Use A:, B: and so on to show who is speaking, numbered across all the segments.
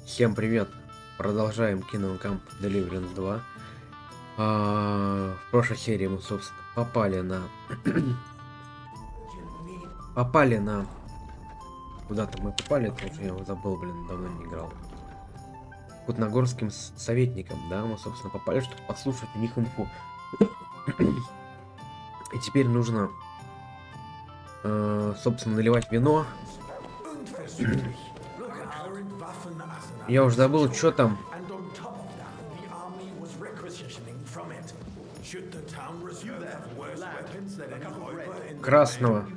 A: Всем привет! Продолжаем кинокамп Deliverance 2. В прошлой серии мы, собственно, попали на... Куда-то мы попали, тоже я его забыл, блин, давно не играл. Кутногорским советникам, да, мы, собственно, попали, чтобы послушать у них инфу. И теперь нужно, собственно, наливать вино. Я уже забыл, что там. Красного.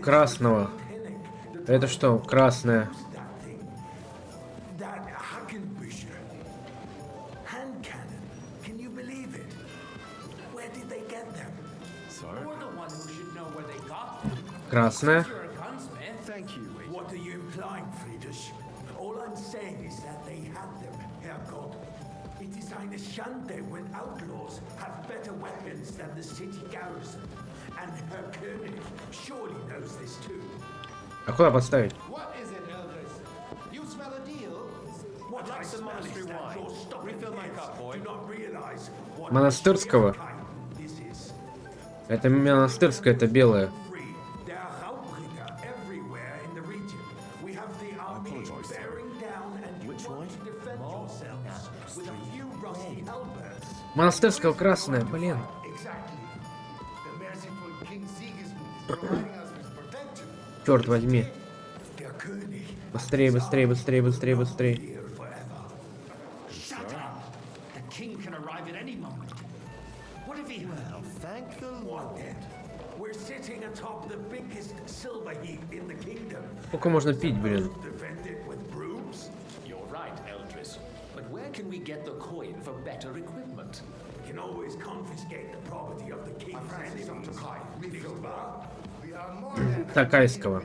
A: Красного. Это что? Красное. Красное. А куда поставить? Монастырского? Это монастырское, это белое. Монастырского красное, блин. Черт возьми. Быстрее, быстрее, быстрее, быстрее, быстрее. Сколько можно пить, блин? Такайского.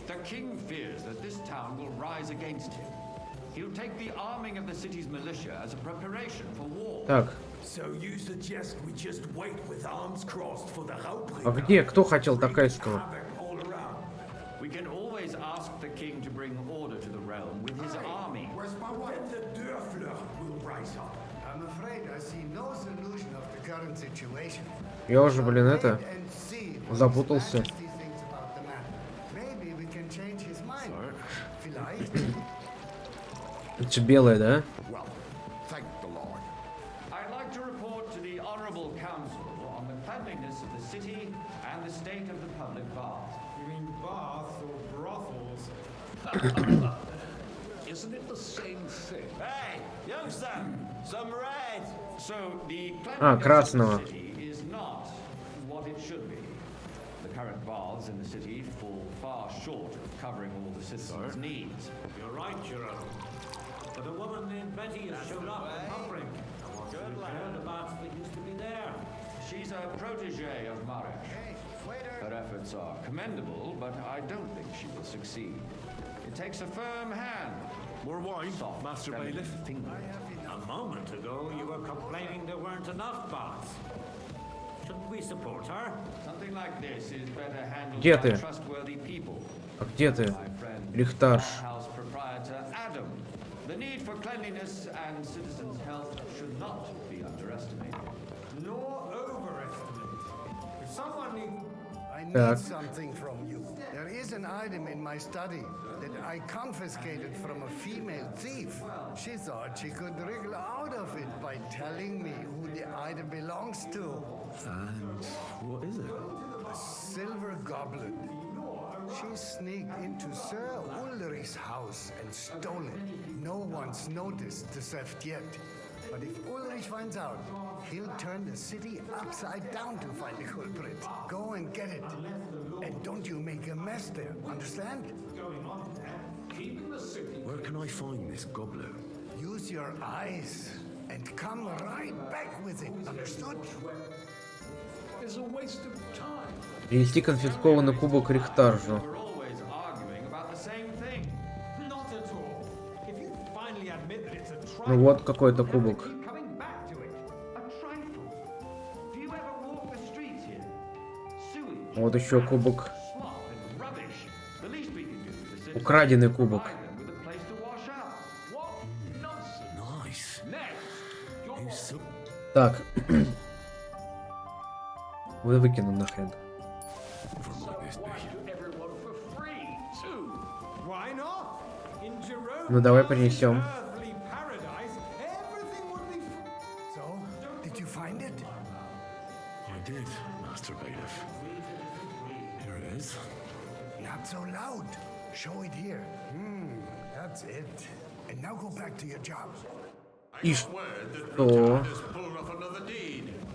B: The king fears that this town will rise against him. He'll take the arming of the city's militia as a preparation for war.
A: Так. А где? Кто хотел Такайского?
B: We can always ask the king to bring order to the realm with his army.
C: I'm afraid I see no solution of the current situation.
A: Я уже, блин, это запутался. Это белое, да?
B: I'd like to report to the honorable council on the cleanliness of the city and the state of the public baths.
D: You mean baths or brothels?
E: Isn't it the same thing?
D: Hey, youngster, some red.
B: So the cleanliness
A: красного.
B: of the city is not what it should be. The current baths in the city fall far short of covering all the citizens' needs.
D: You're right, Your Honor. But a woman named Betty has showed up in Humphrey. I want to repair the baths that used to be there.
B: She's a protege of Marek. Her efforts are commendable, but I don't think she will succeed. It takes a firm hand.
D: More wine,
B: Soft,
D: Master
B: delicate
D: Bailiff.
B: fingers.
D: A moment ago, you were complaining there weren't enough baths. Shouldn't we support her?
B: Something like this is better handled
A: Где
B: by
A: ты?
B: trustworthy people.
A: А где ты?
B: My friend,
A: Лихтарш.
B: house proprietor Adam. The need for cleanliness and citizens' health should not be underestimated.
D: Nor overestimated. If someone needs...
C: I
A: Так.
C: need something from you. There is an item in my study that I confiscated from a female thief. She thought she could wriggle out of it by telling me who the item belongs to.
E: And what is it?
C: A silver goblet. She sneaked into Sir Ulrich's house and stole it. No one's noticed the theft yet. But if Ulrich finds out, he'll turn the city upside down to find the culprit. Go and get it. And don't you make a mess there, understand?
E: Where can I find this goblet?
C: Use your eyes and come right back with it, understood?
E: It's a waste of time.
A: Принести конфискованный кубок Рихтаржу.
B: We're always arguing about the same thing.
D: Not at all. If you finally admit that it's a
A: Ну вот какой-то кубок.
D: coming back to
A: Вот еще кубок.
B: Slop and rubbish. The least we can do is assist
A: Украденный кубок.
B: them with a place to wash up. What nonsense.
E: Nice.
B: Next, your
E: You so
A: Так. Вы выкину нахрен.
E: never like this
B: why
E: day.
B: to everyone for free, too?
D: Why not? In Jerome
A: Ну давай принесем.
D: earthly paradise, everything would be free.
C: So, did you find it?
E: I did, Master Bailiff. Here it is.
C: Not so loud. Show it here. That's it. And now go back to your job.
A: И что?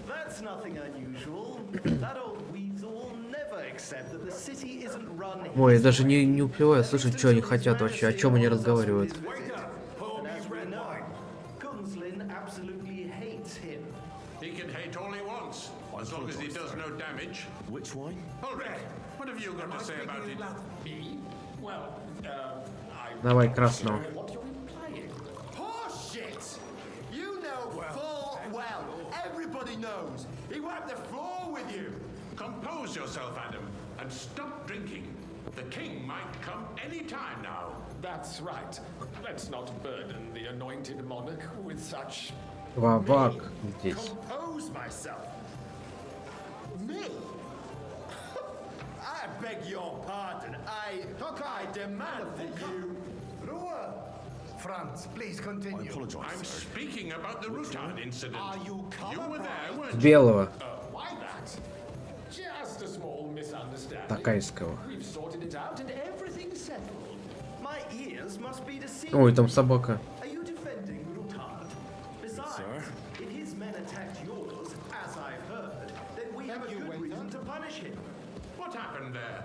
F: That's nothing unusual. That old weasel will never accept that the city isn't run.
A: Ой, я даже не успеваю слышать, что они хотят вообще, о чем они разговаривают.
F: And as we know, Gunslin absolutely hates him.
G: He can hate all he wants, as long as he does no damage.
E: Which wine?
G: Ulrich, what have you got to say about it?
D: Me? Well,
A: Давай, красного.
D: what are we playing?
H: Horseshit! You know full well, everybody knows. He wiped the floor with you.
G: Compose yourself, Adam, and stop drinking. The king might come any time now.
I: That's right. Let's not burden the anointed monarch with such...
A: Вавак здесь.
H: Compose myself. Me? I beg your pardon. I demand that you.
C: Ruhe! Franz, please
E: I
C: continue.
E: apologize,
G: I'm
E: sir.
G: speaking about the Rutan incident.
H: Are you
G: You were there, weren't you?
A: Белого.
I: Why that? Just a small misunderstanding.
A: Такайского.
I: We've sorted it out and everything's settled.
F: My ears must be deceived.
A: Ой, там собака.
F: Are you defending Rutard? Besides,
E: Sir?
F: if his men attacked yours, as I've heard, then we have a good reason to punish him.
G: What happened there?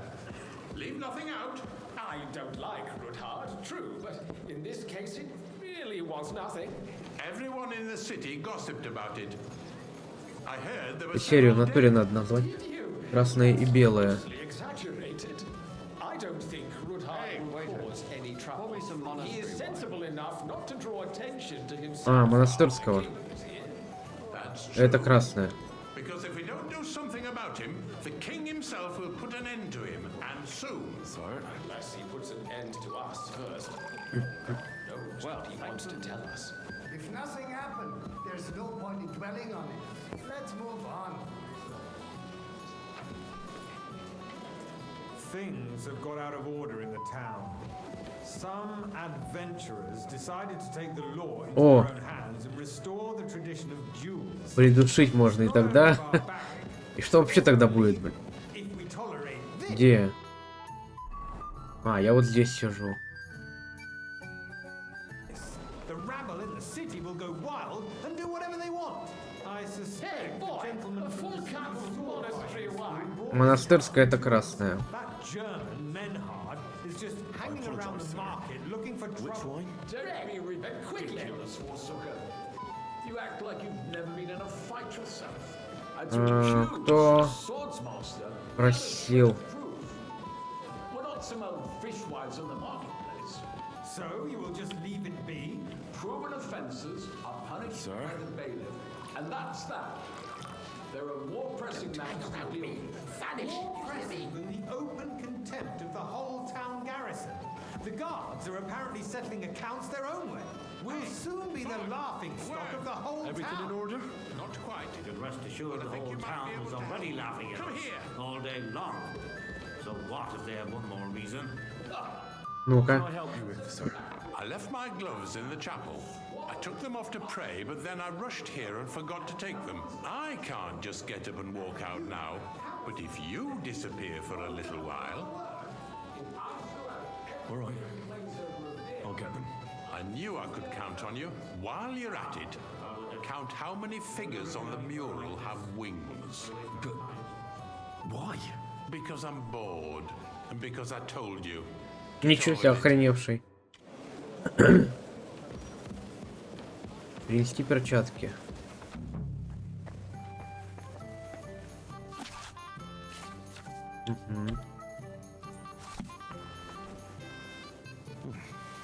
G: Leave nothing out.
I: I don't like Ruthard, true, but in this case it really was nothing.
G: Everyone in the city gossiped about it. I heard there was
A: Серию в
G: several
A: натуре
G: dead.
A: надо назвать.
I: Did you?
A: Красное и белое.
I: Vastly exaggerated. I don't think Ruthard will cause any trouble.
B: Pour me some
I: He is
B: monastery
I: sensible enough not to draw attention to himself.
A: А, монастырского.
G: That's true.
A: Это красное.
G: Because if we don't do something about him, the king himself will put an end to him, and soon.
E: Sir?
I: Unless he puts an end to us first. Knows what he wants to tell us.
C: If nothing happened, there's no point in dwelling on it. Let's move on.
D: Things have got out of order in the town. Some adventurers decided to take the law into
A: О.
D: their own hands and restore the tradition of duels.
A: Придушить можно и тогда. И что вообще тогда будет, блин?
D: If we tolerate this,
A: Где? А, я вот здесь сижу.
D: the rabble in the city will go wild and do whatever they want. I
I: Hey,
D: suspect the
I: boy,
D: gentleman
I: a
D: from
I: full
D: the
I: cup of monastery wine.
A: Монастырская это красное.
D: That German Menhard is just hanging around the market looking for
E: Which
D: trouble.
E: wine?
I: Don't be quickly.
B: Ridiculous, Forsooker. You act like you've never been in a fight yourself. And to
A: А,
B: accuse
A: кто
B: a swordsmaster
A: просил?
B: of proof. We're not some old fishwives on the marketplace.
D: So you will just leave it be?
B: Proven offences are punished
E: Sir?
B: by the bailiff. And that's that. There are more pressing matters to deal with.
D: More pressing than the open contempt of the whole town garrison. The guards are apparently settling accounts their own way. We'll soon be the laughing stock of the whole
E: Everything in
D: town.
E: order?
G: Not quite.
J: You can rest assured the
G: I think
J: whole
G: you might
J: town
G: be able
J: was
G: to
J: already
G: help.
J: laughing at
G: Come
J: us
G: here.
J: all day long. So what if they have one more reason?
A: Ну-ка.
E: I help you with, sir?
G: I left my gloves in the chapel. I took them off to pray, but then I rushed here and forgot to take them. I can't just get up and walk out now. But if you disappear for a little while,
E: All right. I'll get them.
G: I knew I could count on you. While you're at it, count how many figures on the mural have wings.
E: But why?
G: Because I'm bored, and because I told you.
A: Ничего себе, охреневший. Принести перчатки. Мгм.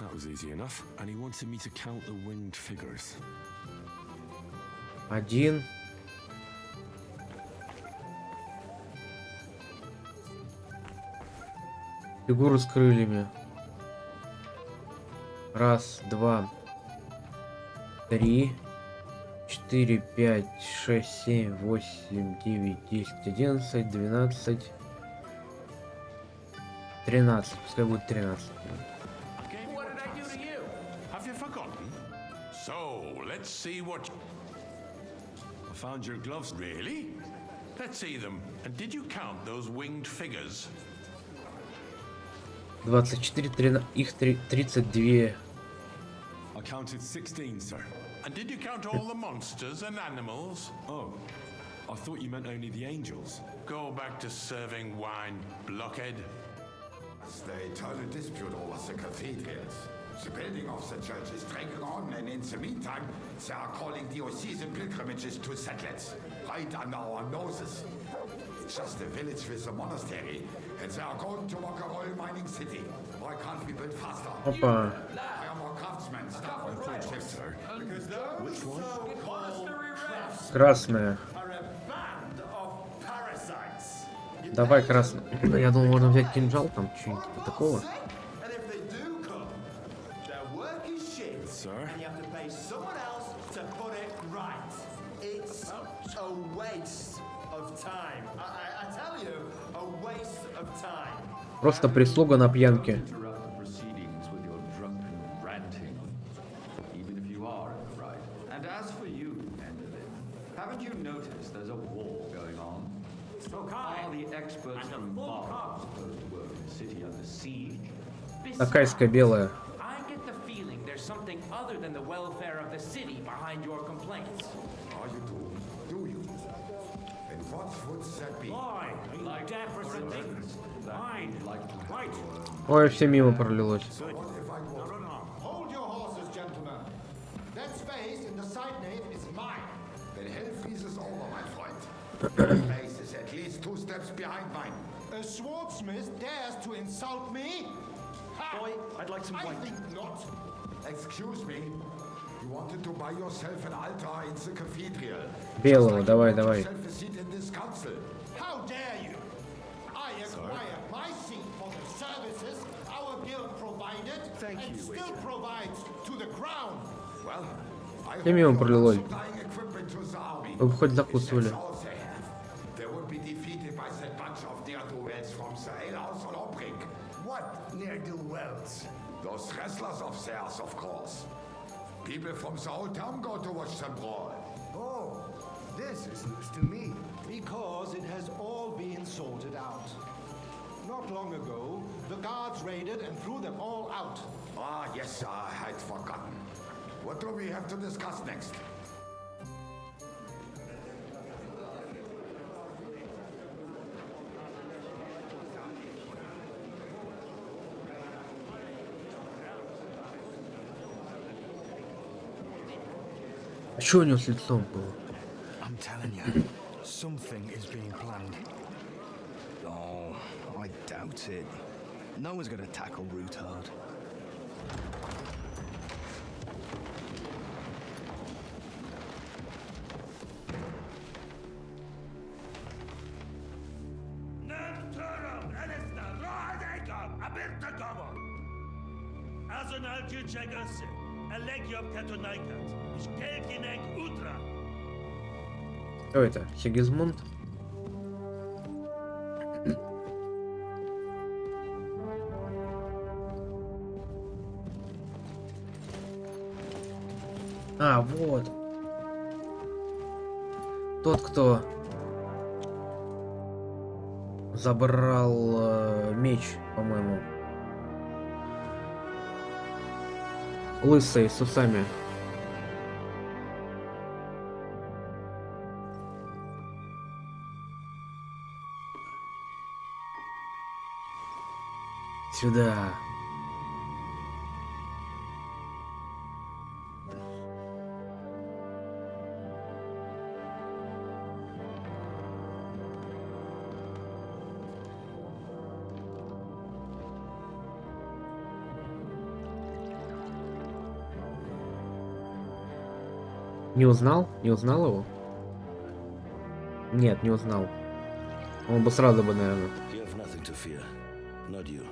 E: That was easy enough. And he wanted me to count the winged figures.
A: 1, Фигуры с крыльями. Раз, два, три, 4, 5, 6, 7, 8, 9, 10, 11, 12, 13. Пускай будет 13.
G: What did I do to you? Have you forgotten? So, let's see what...
E: I found your gloves.
G: Really? Let's see them. And did you count those winged figures?
A: 24, 13, их 32.
E: I counted 16, sir.
G: And did you count all the monsters and animals?
E: Oh, I thought you meant only the angels.
G: Go back to serving wine, blockhead.
K: They turn a dispute over the cathedrals. The building of the church is dragging on, and in the meantime, they are calling diocesan pilgrimages to settlers, right under our noses. It's just a village with a monastery, and they are going to make a oil mining city. Why can't we build faster?
A: Опа.
K: Hire more craftsmen, staff and projects, sir.
F: Because those so-called craftsmen
A: Красная.
F: are a band of parasites.
A: Давай красную. Я думал, можно взять кинжал, там что-нибудь типа такого.
F: And if they do come, their work is shit.
E: Sir?
F: And you have to pay someone else to put it right. It's a waste of time. I tell you, a waste of time.
A: Просто прислуга на пьянке.
B: Interrupt the proceedings with your drunken ranting, even if you are in the right. And as for you, Enderlin, haven't you noticed there's a war going on? Are the experts from Mars supposed to work in a city under siege?
A: Такайская белая.
L: I get the feeling there's something other than the welfare of the city behind your complaints.
K: Are you do you? And what would that be?
J: Why? Are you
B: Like,
J: deaf or
B: for
J: something?
B: instance, that
J: Fine.
B: you'd like to have
J: Right.
A: Ой, все мимо пролилось.
K: What if I
J: Now
K: was?
J: run on.
D: Hold your horses, gentlemen. That space in the side nave is mine.
K: Then hell freezes over, my friend. The place is at least 2 steps behind mine.
D: A swordsmith dares to insult me? Ha!
F: Boy, I'd like some
D: I
F: wine.
D: think not.
K: Excuse me. You wanted to buy yourself an altar in the cathedral.
A: Белого,
K: Just like
A: давай,
K: you want
A: давай.
K: yourself a seat in this council.
D: How dare you? I acquire my seat for the services our guild provided
F: Thank
D: and
F: you,
D: still provides to the crown.
K: Well, I hope
A: Все мимо
K: you're not
A: пролилось.
K: supplying equipment to the army.
A: Вы бы хоть
K: If
A: закусывали.
K: that's all they have, they would be defeated by that bunch of ne'er-do-wells from the alehouse on Obrig.
C: What ne'er-do-wells?
K: Those wrestlers of theirs, of course. People from the whole town go to watch them brawl.
C: Oh, this is news to me.
D: Because it has all been sorted out. Not long ago, the guards raided and threw them all out.
K: Ah, yes, I had forgotten. What do we have to discuss next?
A: А что у него с лицом было?
M: I'm telling you, something is being planned. Oh, I doubt it. No one's going to tackle Rootard.
A: Кто это? Сигизмунд? А, вот. Тот, кто забрал меч, по-моему. Лысый, с усами. Сюда. Не узнал? Не узнал его? Нет, не узнал. Он бы сразу бы, наверное.
J: You have nothing to fear. Not you.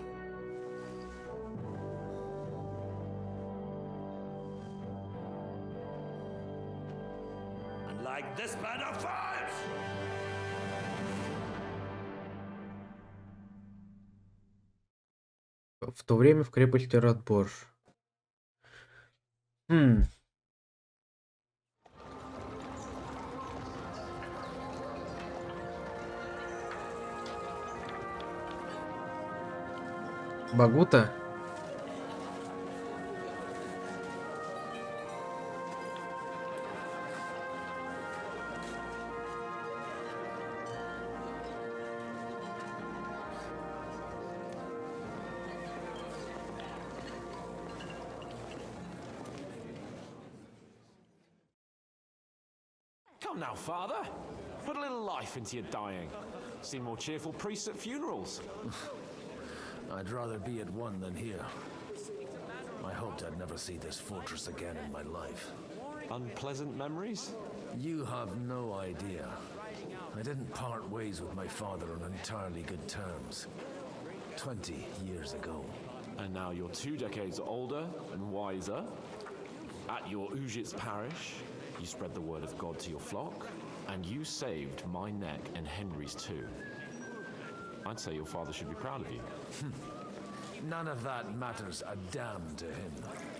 J: like this man of fires!
A: В то время в крепости Радборж. Багута?
I: Come now, Father. Put a little life into your dying. See more cheerful priests at funerals.
N: I'd rather be at one than here. I hoped I'd never see this fortress again in my life.
I: Unpleasant memories?
N: You have no idea. I didn't part ways with my father on entirely good terms. 20 years ago.
I: And now you're 2 decades older and wiser. At your Ujit's parish, you spread the word of God to your flock, and you saved my neck and Henry's too. I'd say your father should be proud of you.
N: None of that matters a damn to him.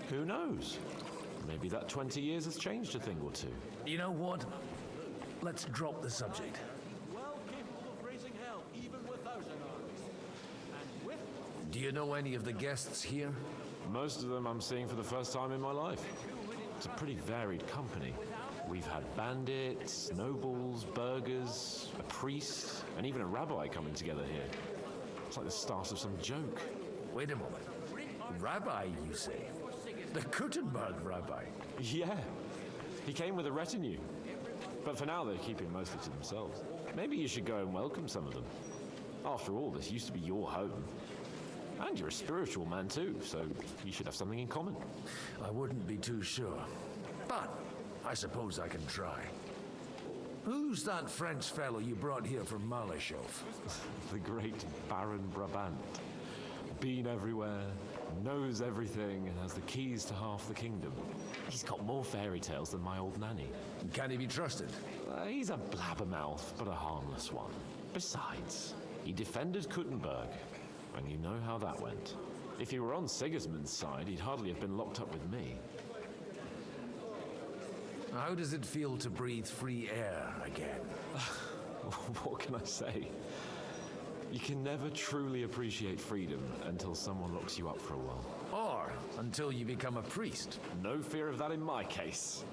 I: Who knows? Maybe that 20 years has changed a thing or two.
N: You know what? Let's drop the subject. Do you know any of the guests here?
I: Most of them I'm seeing for the first time in my life. It's a pretty varied company. We've had bandits, nobles, burghers, a priest, and even a rabbi coming together here. It's like the start of some joke.
N: Wait a moment. Rabbi, you say? The Kuttenberg rabbi?
I: Yeah. He came with a retinue. But for now, they're keeping mostly to themselves. Maybe you should go and welcome some of them. After all, this used to be your home. And you're a spiritual man too, so you should have something in common.
N: I wouldn't be too sure. But I suppose I can try. Who's that French fellow you brought here from Malachov?
I: The great Baron Brabant. Been everywhere, knows everything, and has the keys to half the kingdom. He's got more fairy tales than my old nanny.
N: Can he be trusted?
I: He's a blabbermouth, but a harmless one. Besides, he defended Kuttenberg, and you know how that went. If he were on Sigismund's side, he'd hardly have been locked up with me.
N: How does it feel to breathe free air again?
I: What can I say? You can never truly appreciate freedom until someone locks you up for a while.
N: Or until you become a priest.
I: No fear of that in my case.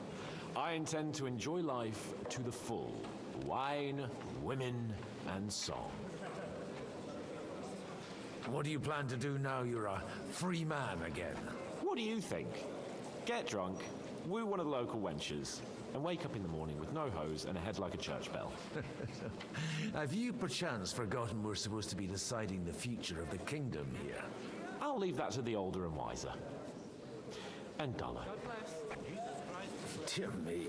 I: I intend to enjoy life to the full. Wine, women, and song.
N: What do you plan to do now you're a free man again?
I: What do you think? Get drunk, woo one of the local wenches, and wake up in the morning with no hose and a head like a church bell.
N: Have you perchance forgotten we're supposed to be deciding the future of the kingdom here?
I: I'll leave that to the older and wiser. And duller.
N: Dear me.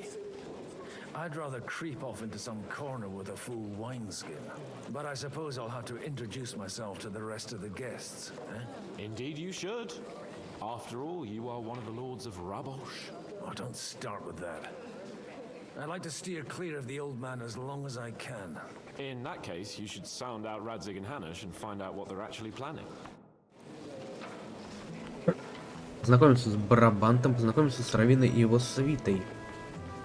N: I'd rather creep off into some corner with a full wineskin. But I suppose I'll have to introduce myself to the rest of the guests, eh?
I: Indeed you should. After all, you are one of the lords of Rabosh.
N: Oh, don't start with that. I'd like to steer clear of the old man as long as I can.
I: In that case, you should sound out Radzig and Hanush and find out what they're actually planning.
A: Познакомиться с Барабантом, познакомиться с Равиной и его свитой.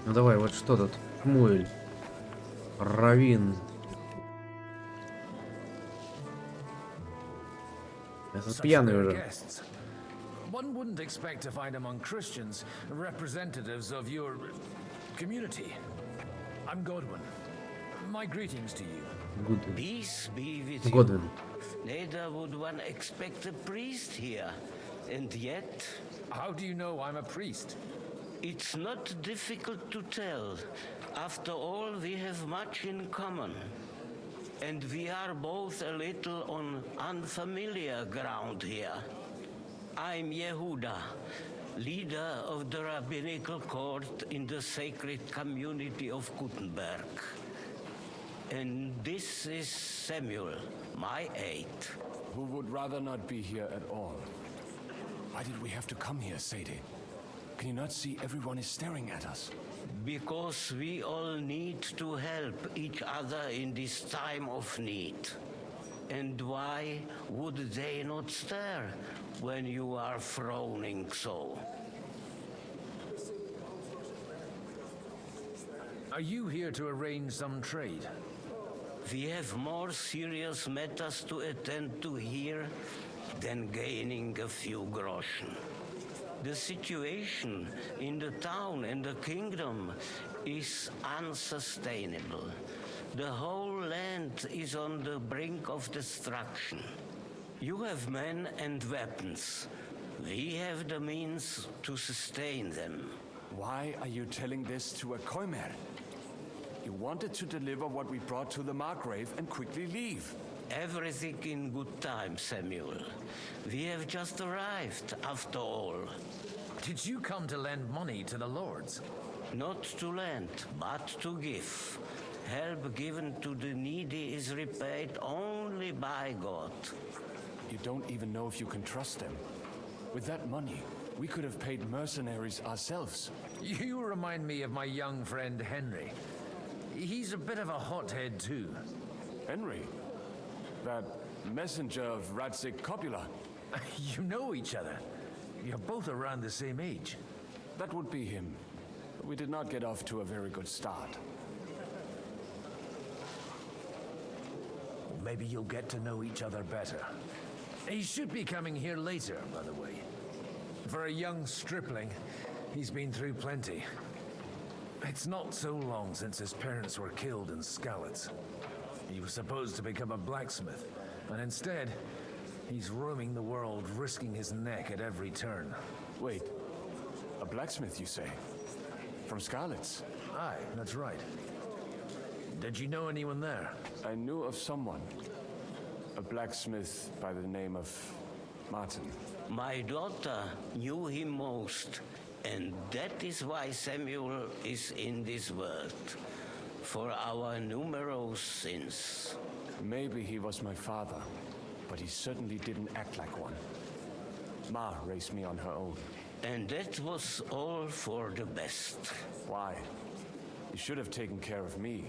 A: Ну давай, вот что тут? Шмуэль. Равин. Я пьяный уже.
N: One wouldn't expect to find among Christians representatives of your community. I'm Godwin. My greetings to you.
A: Godwin.
O: Peace be with you.
A: Godwin.
O: Neither would one expect a priest here. And yet...
N: How do you know I'm a priest?
O: It's not difficult to tell. After all, we have much in common. And we are both a little on unfamiliar ground here. I'm Yehuda, leader of the rabbinical court in the sacred community of Kuttenberg. And this is Samuel, my aide.
E: Who would rather not be here at all. Why did we have to come here, Sadie?
M: Can you not see everyone is staring at us?
O: Because we all need to help each other in this time of need. And why would they not stare when you are frowning so?
N: Are you here to arrange some trade?
O: We have more serious matters to attend to here than gaining a few groschen. The situation in the town and the kingdom is unsustainable. The whole land is on the brink of destruction. You have men and weapons. We have the means to sustain them.
M: Why are you telling this to a Koimer? You wanted to deliver what we brought to the Margrave and quickly leave.
O: Everything in good time, Samuel. We have just arrived, after all.
N: Did you come to lend money to the lords?
O: Not to lend, but to give. Help given to the needy is repaid only by God.
M: You don't even know if you can trust them. With that money, we could have paid mercenaries ourselves.
N: You remind me of my young friend Henry. He's a bit of a hothead too.
M: Henry? That messenger of Radzik Copula?
N: You know each other. You're both around the same age.
M: That would be him. But we did not get off to a very good start.
N: Maybe you'll get to know each other better. He should be coming here later, by the way. For a young stripling, he's been through plenty. It's not so long since his parents were killed in Skalitz. He was supposed to become a blacksmith, and instead, he's roaming the world, risking his neck at every turn.
M: Wait, a blacksmith, you say? From Skalitz?
N: Aye, that's right. Did you know anyone there?
M: I knew of someone. A blacksmith by the name of Martin.
O: My daughter knew him most, and that is why Samuel is in this world. For our numerous sins.
M: Maybe he was my father, but he certainly didn't act like one. Ma raised me on her own.
O: And that was all for the best.
M: Why? He should have taken care of me,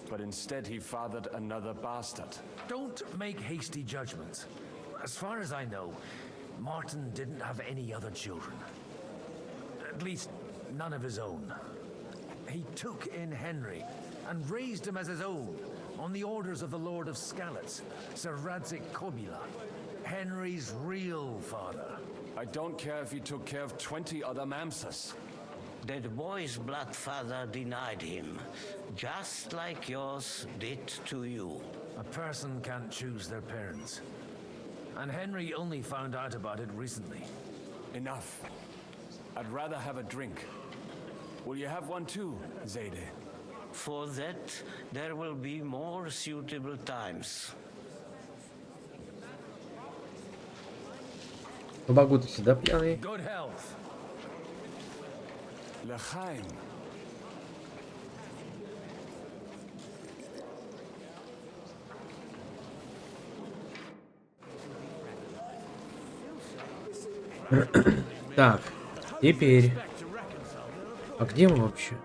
M: but instead he fathered another bastard.
N: Don't make hasty judgments. As far as I know, Martin didn't have any other children. At least, none of his own. He took in Henry and raised him as his own on the orders of the Lord of Skalitz, Sir Radzik Copula, Henry's real father.
M: I don't care if he took care of 20 other Mamsas.
O: That boy's blood father denied him, just like yours did to you.
N: A person can't choose their parents. And Henry only found out about it recently.
M: Enough. I'd rather have a drink. Will you have one too, Zayde?
O: For that, there will be more suitable times.
A: Багу-то всегда пьяный.
N: Good health.
M: L'chaim.
A: Так, теперь. А где мы вообще?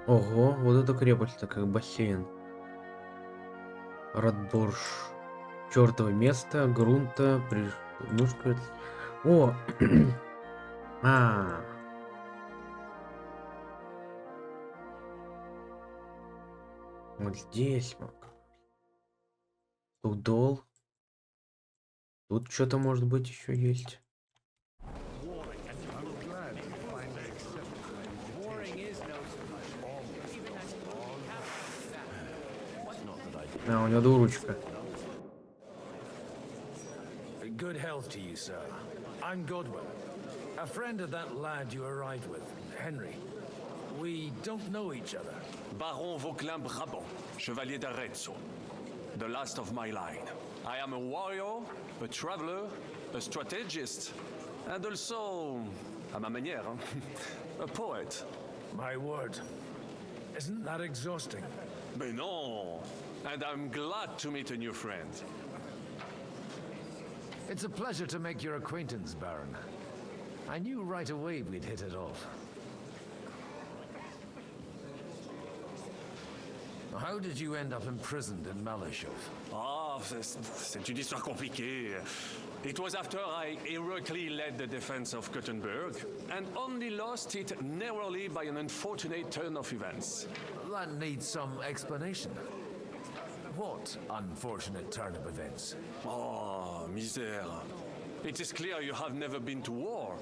A: Ого, вот эта крепость-то как бассейн. Радборж. Чёртово место, грунта, мушка. О! Вот здесь вот. Удол. Тут что-то может быть еще есть. У него двуручка.
N: Good health to you, sir. I'm Godwin, a friend of that lad you arrived with, Henry. We don't know each other.
E: Baron Vauquelin Brabant, Chevalier d'Arezzo, the last of my line. I am a warrior, a traveler, a strategist, and also, à ma manière, a poet.
N: My word. Isn't that exhausting?
E: Mais non! And I'm glad to meet a new friend.
N: It's a pleasure to make your acquaintance, Baron. I knew right away we'd hit it off. How did you end up imprisoned in Malashov?
E: Ah, c'est une histoire compliquée. It was after I heroically led the defense of Gothenburg and only lost it narrowly by an unfortunate turn of events.
N: That needs some explanation. What unfortunate turn of events?
E: Oh, misère. It is clear you have never been to war.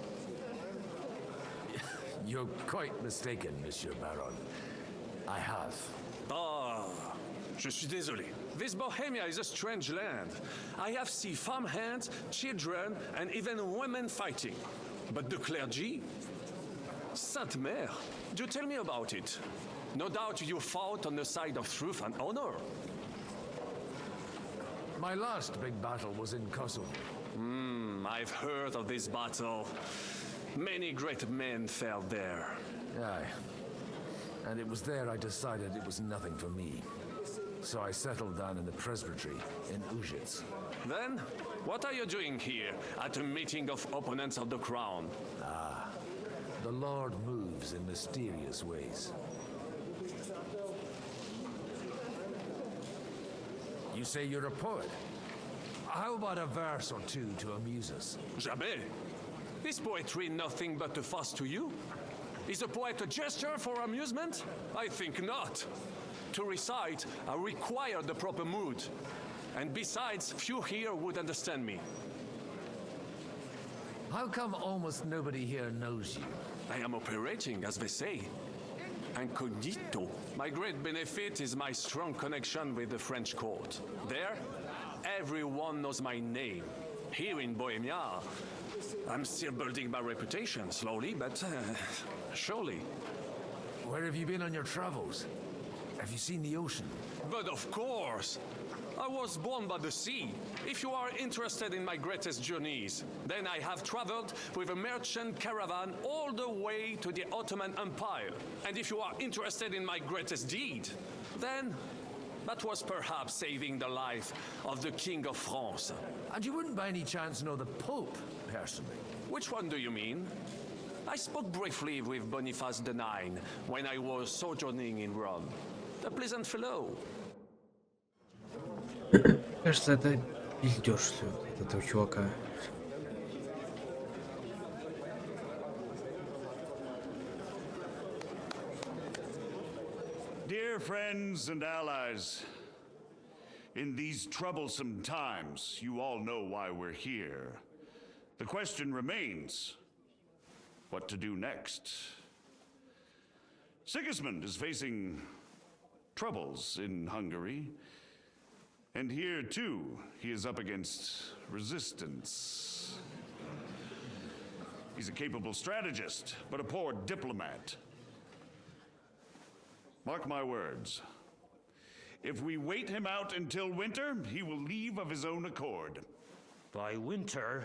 N: You're quite mistaken, Monsieur Baron. I have.
E: Ah, je suis désolé. This Bohemia is a strange land. I have seen farmhands, children, and even women fighting. But the clergy? Sainte Mère, do tell me about it. No doubt you fought on the side of truth and honor.
N: My last big battle was in Kosovo.
E: I've heard of this battle. Many great men fell there.
N: Aye. And it was there I decided it was nothing for me. So I settled down in the presbytery in Ujits.
E: Then, what are you doing here at a meeting of opponents of the crown?
N: Ah, the Lord moves in mysterious ways. You say you're a poet? How about a verse or two to amuse us?
E: Jamais. Is poetry nothing but a fuss to you? Is a poet a gesture for amusement? I think not. To recite, I require the proper mood. And besides, few here would understand me.
N: How come almost nobody here knows you?
E: I am operating, as they say. Incognito. My great benefit is my strong connection with the French court. There, everyone knows my name. Here in Bohemia, I'm still building my reputation, slowly, but surely.
N: Where have you been on your travels? Have you seen the ocean?
E: But of course! I was born by the sea. If you are interested in my greatest journeys, then I have traveled with a merchant caravan all the way to the Ottoman Empire. And if you are interested in my greatest deed, then that was perhaps saving the life of the King of France.
N: And you wouldn't by any chance know the Pope, personally?
E: Which one do you mean? I spoke briefly with Boniface IX when I was sojourning in Rome. A pleasant fellow.
A: Кажется, это пиздёж всё от этого чувака.
P: Dear friends and allies, in these troublesome times, you all know why we're here. The question remains, what to do next? Sigismund is facing troubles in Hungary. And here, too, he is up against resistance. He's a capable strategist, but a poor diplomat. Mark my words. If we wait him out until winter, he will leave of his own accord.
J: By winter,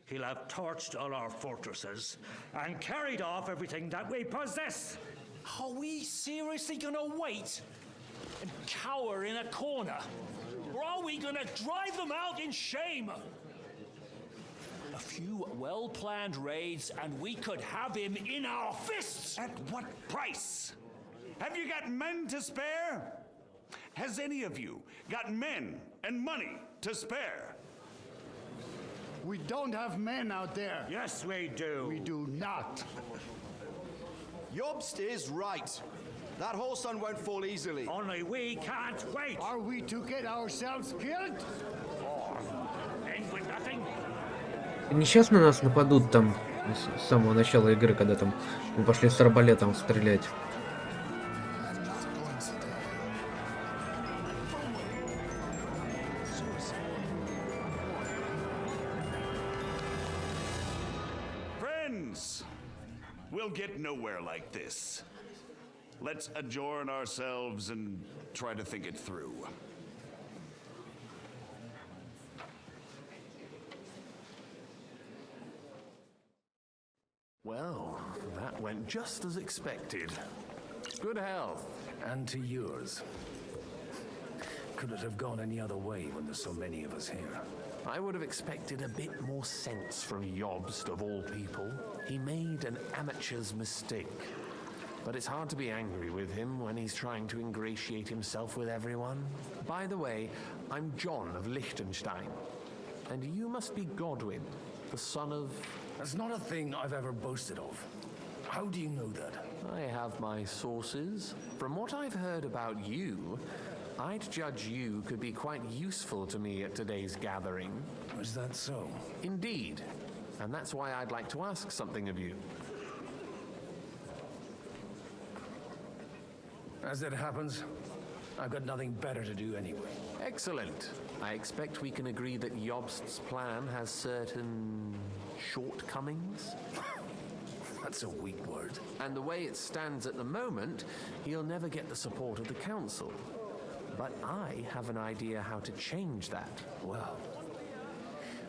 J: he'll have torched all our fortresses and carried off everything that we possess.
Q: Are we seriously gonna wait and cower in a corner? Or are we gonna drive them out in shame? A few well-planned raids and we could have him in our fists!
P: At what price? Have you got men to spare? Has any of you got men and money to spare?
C: We don't have men out there.
J: Yes, we do.
C: We do not.
F: Jobst is right. That whole sun won't fall easily.
J: Only we can't wait.
C: Are we to get ourselves killed?
J: End with nothing.
A: Не сейчас на нас нападут там с самого начала игры, когда там мы пошли с арбалетом стрелять.
P: Friends, we'll get nowhere like this. Let's adjourn ourselves and try to think it through.
I: Well, that went just as expected. Good health.
N: And to yours. Could it have gone any other way when there's so many of us here?
I: I would have expected a bit more sense from Jobst, of all people. He made an amateur's mistake. But it's hard to be angry with him when he's trying to ingratiate himself with everyone. By the way, I'm John of Liechtenstein. And you must be Godwin, the son of...
M: That's not a thing I've ever boasted of. How do you know that?
I: I have my sources. From what I've heard about you, I'd judge you could be quite useful to me at today's gathering.
M: Is that so?
I: Indeed. And that's why I'd like to ask something of you.
M: As it happens, I've got nothing better to do anyway.
I: Excellent. I expect we can agree that Jobst's plan has certain shortcomings.
M: That's a weak word.
I: And the way it stands at the moment, he'll never get the support of the council. But I have an idea how to change that.
M: Well,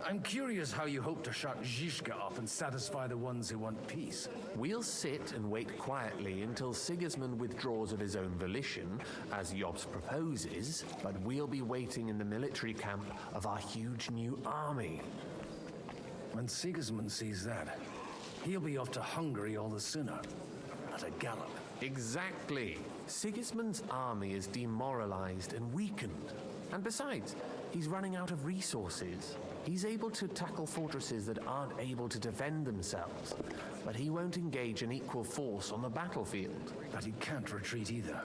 M: I'm curious how you hope to shut Zizka up and satisfy the ones who want peace.
I: We'll sit and wait quietly until Sigismund withdraws of his own volition, as Jobst proposes, but we'll be waiting in the military camp of our huge new army.
M: When Sigismund sees that, he'll be off to Hungary all the sooner. At a gallop.
I: Exactly. Sigismund's army is demoralized and weakened. And besides, he's running out of resources. He's able to tackle fortresses that aren't able to defend themselves, but he won't engage an equal force on the battlefield.
M: But he can't retreat either.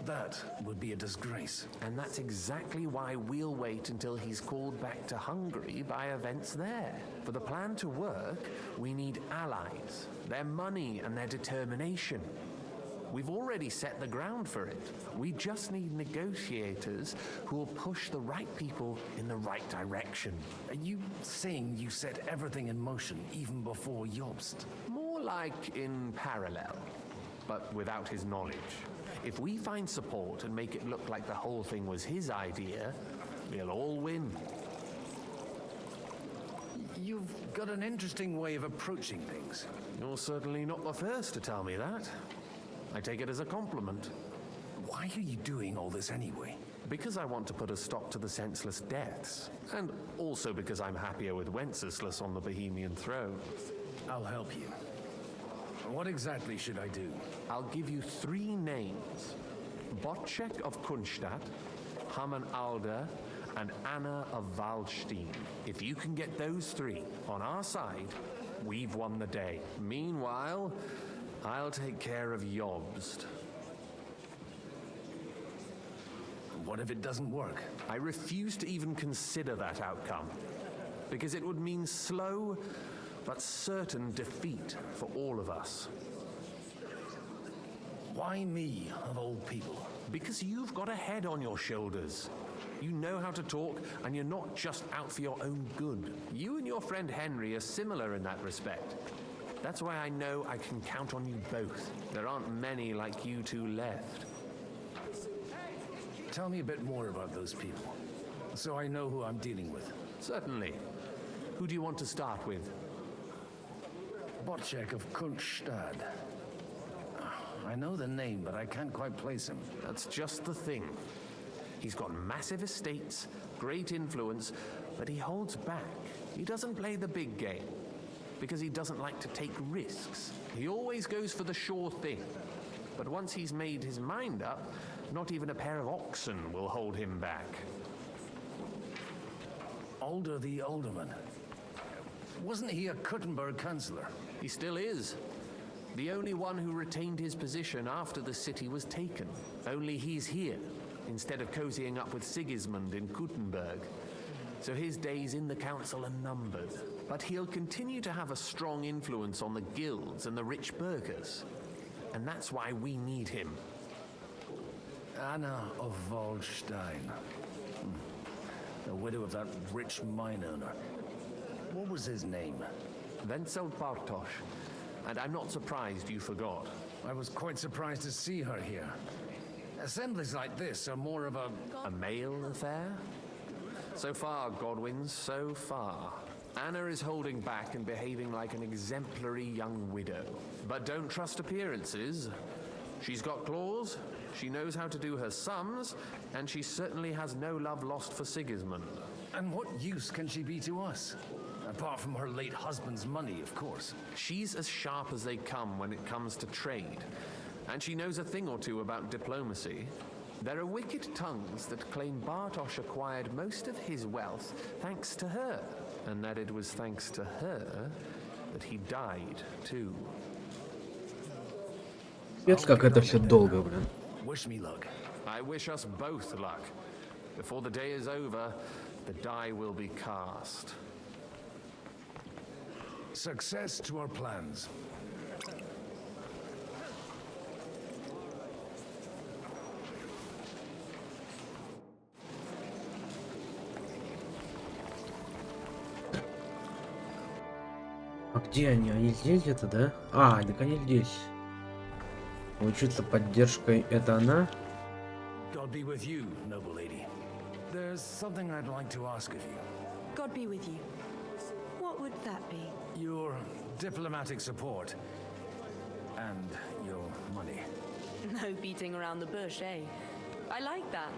M: That would be a disgrace.
I: And that's exactly why we'll wait until he's called back to Hungary by events there. For the plan to work, we need allies, their money and their determination. We've already set the ground for it. We just need negotiators who will push the right people in the right direction.
M: Are you saying you set everything in motion even before Jobst?
I: More like in parallel, but without his knowledge. If we find support and make it look like the whole thing was his idea, we'll all win.
M: You've got an interesting way of approaching things.
I: You're certainly not the first to tell me that. I take it as a compliment.
M: Why are you doing all this anyway?
I: Because I want to put a stop to the senseless deaths. And also because I'm happier with Wenceslas on the Bohemian throne.
M: I'll help you. What exactly should I do?
I: I'll give you 3 names. Botchek of Kunstadt, Hamann Alder, and Anna of Waldstein. If you can get those 3 on our side, we've won the day. Meanwhile, I'll take care of Jobst.
M: What if it doesn't work?
I: I refuse to even consider that outcome, because it would mean slow but certain defeat for all of us.
M: Why me, of all people?
I: Because you've got a head on your shoulders. You know how to talk, and you're not just out for your own good. You and your friend Henry are similar in that respect. That's why I know I can count on you both. There aren't many like you 2 left.
M: Tell me a bit more about those people, so I know who I'm dealing with.
I: Certainly. Who do you want to start with?
M: Botchek of Kunstadt. I know the name, but I can't quite place him.
I: That's just the thing. He's got massive estates, great influence, but he holds back. He doesn't play the big game, because he doesn't like to take risks. He always goes for the sure thing. But once he's made his mind up, not even a pair of oxen will hold him back.
M: Alder the Alderman. Wasn't he a Kuttenberg councillor?
I: He still is. The only one who retained his position after the city was taken. Only he's here, instead of cozying up with Sigismund in Kuttenberg. So his days in the council are numbered. But he'll continue to have a strong influence on the guilds and the rich burghers. And that's why we need him.
M: Anna of Waldstein. The widow of that rich mine owner. What was his name?
I: Wenzel Bartosz. And I'm not surprised you forgot.
M: I was quite surprised to see her here. Assemblies like this are more of a
I: male affair? So far, Godwin, so far. Anna is holding back and behaving like an exemplary young widow. But don't trust appearances. She's got claws, she knows how to do her sums, and she certainly has no love lost for Sigismund.
N: And what use can she be to us? Apart from her late husband's money, of course.
I: She's as sharp as they come when it comes to trade, and she knows a thing or two about diplomacy. There are wicked tongues that claim Bartosz acquired most of his wealth thanks to her, and that it was thanks to her that he died too.
A: Пец, как это все долго, блин.
N: Wish me luck.
I: I wish us both luck. Before the day is over, the die will be cast.
N: Success to our plans.
A: А где они? Они здесь где-то, да? А, так они здесь. Учиться поддержкой, это она?
M: God be with you, noble lady. There's something I'd like to ask of you.
R: God be with you. What would that be?
M: Your diplomatic support and your money.
R: No beating around the bush, eh? I like that.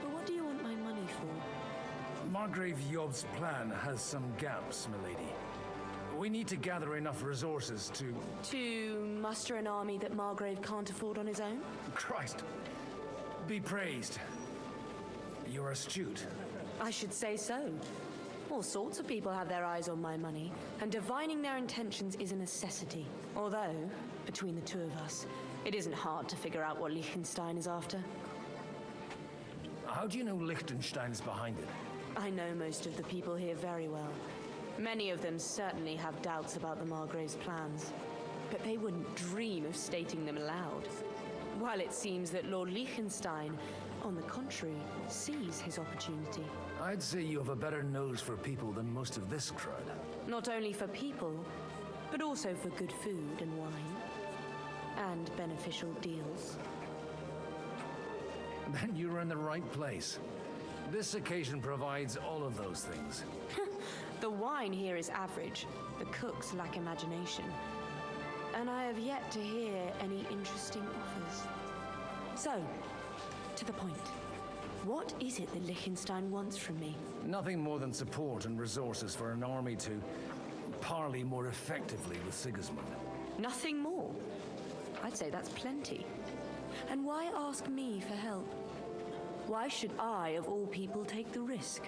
R: But what do you want my money for?
M: Margrave Yob's plan has some gaps, milady. We need to gather enough resources to...
R: To muster an army that Margrave can't afford on his own?
M: Christ! Be praised. You're astute.
R: I should say so. All sorts of people have their eyes on my money, and divining their intentions is a necessity. Although, between the two of us, it isn't hard to figure out what Liechtenstein is after.
M: How do you know Liechtenstein is behind it?
R: I know most of the people here very well. Many of them certainly have doubts about the Margrave's plans, but they wouldn't dream of stating them aloud. While it seems that Lord Liechtenstein, on the contrary, sees his opportunity.
M: I'd say you have a better nose for people than most of this crowd.
R: Not only for people, but also for good food and wine, and beneficial deals.
M: Then you're in the right place. This occasion provides all of those things.
R: The wine here is average, the cooks lack imagination, and I have yet to hear any interesting offers. So, to the point. What is it that Liechtenstein wants from me?
M: Nothing more than support and resources for an army to parley more effectively with Sigismund.
R: Nothing more? I'd say that's plenty. And why ask me for help? Why should I, of all people, take the risk?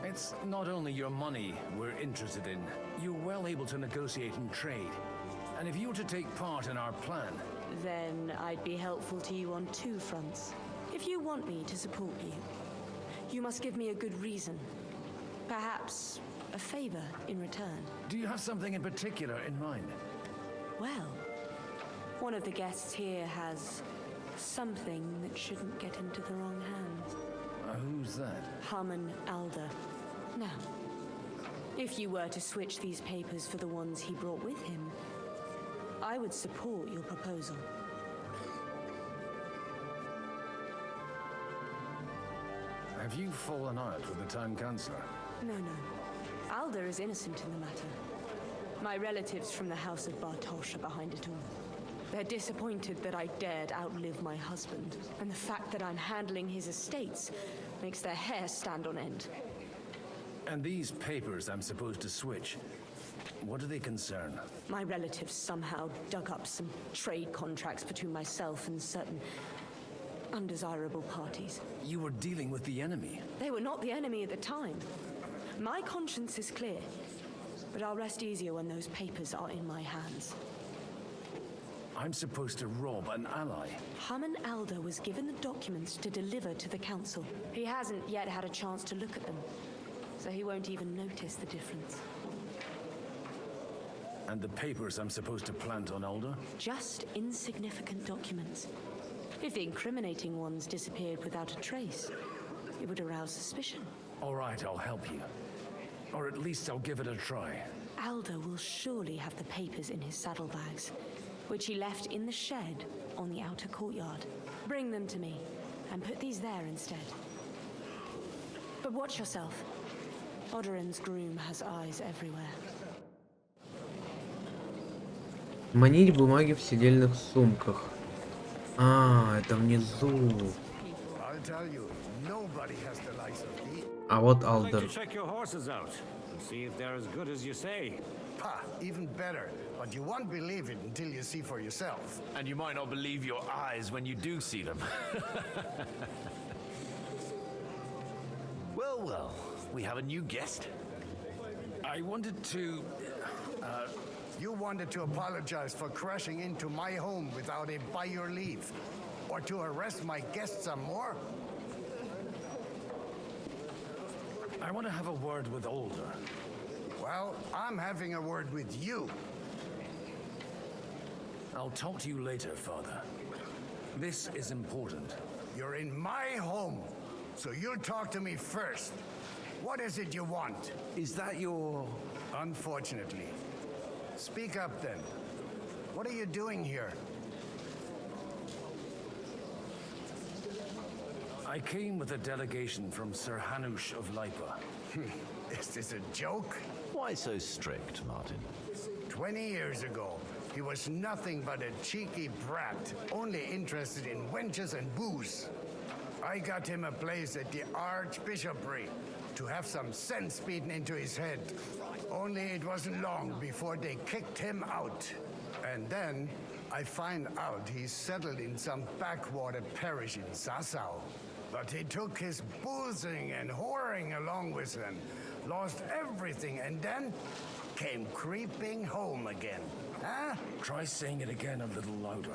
M: It's not only your money we're interested in. You're well able to negotiate and trade. And if you were to take part in our plan...
R: Then I'd be helpful to you on two fronts. If you want me to support you, you must give me a good reason. Perhaps a favor in return.
M: Do you have something in particular in mind?
R: Well, one of the guests here has something that shouldn't get into the wrong hands.
M: Who's that?
R: Haman Alder. Now, if you were to switch these papers for the ones he brought with him, I would support your proposal.
M: Have you fallen out with the town councillor?
R: No. Alder is innocent in the matter. My relatives from the House of Bartosz are behind it all. They're disappointed that I dared outlive my husband, and the fact that I'm handling his estates makes their hair stand on end.
M: And these papers I'm supposed to switch, what do they concern?
R: My relatives somehow dug up some trade contracts between myself and certain undesirable parties.
M: You were dealing with the enemy.
R: They were not the enemy at the time. My conscience is clear, but I'll rest easier when those papers are in my hands.
M: I'm supposed to rob an ally.
R: Haman Alder was given the documents to deliver to the council. He hasn't yet had a chance to look at them, so he won't even notice the difference.
M: And the papers I'm supposed to plant on Alder?
R: Just insignificant documents. If the incriminating ones disappeared without a trace, it would arouse suspicion.
M: All right, I'll help you. Or at least I'll give it a try.
R: Alder will surely have the papers in his saddlebags, which he left in the shed on the outer courtyard. Bring them to me, and put these there instead. But watch yourself. Odoran's groom has eyes everywhere.
A: Манить бумаги в сидельных сумках. А, это внизу.
C: I'll tell you, nobody has the likes of these.
A: А вот
J: I'd like
A: Алдер.
J: to check your horses out and see if they're as good as you say.
C: Ha, even better. But you won't believe it until you see for yourself.
I: And you might not believe your eyes when you do see them. Well, well, we have a new guest.
M: I wanted to...
C: You wanted to apologize for crashing into my home without it by your leave. Or to arrest my guests some more?
M: I want to have a word with Older.
C: Well, I'm having a word with you.
M: I'll talk to you later, Father. This is important.
C: You're in my home, so you'll talk to me first. What is it you want?
M: Is that your...
C: Unfortunately. Speak up then. What are you doing here?
M: I came with a delegation from Sir Hanush of Lipa.
C: Is this a joke?
I: Why so strict, Martin?
C: 20 years ago, he was nothing but a cheeky brat, only interested in wenches and booze. I got him a place at the Archbishopric to have some sense beaten into his head. Only it wasn't long before they kicked him out. And then I find out he's settled in some backwater parish in Sassau. But he took his boozing and whoring along with him, lost everything, and then came creeping home again. Huh?
M: Try saying it again a little louder.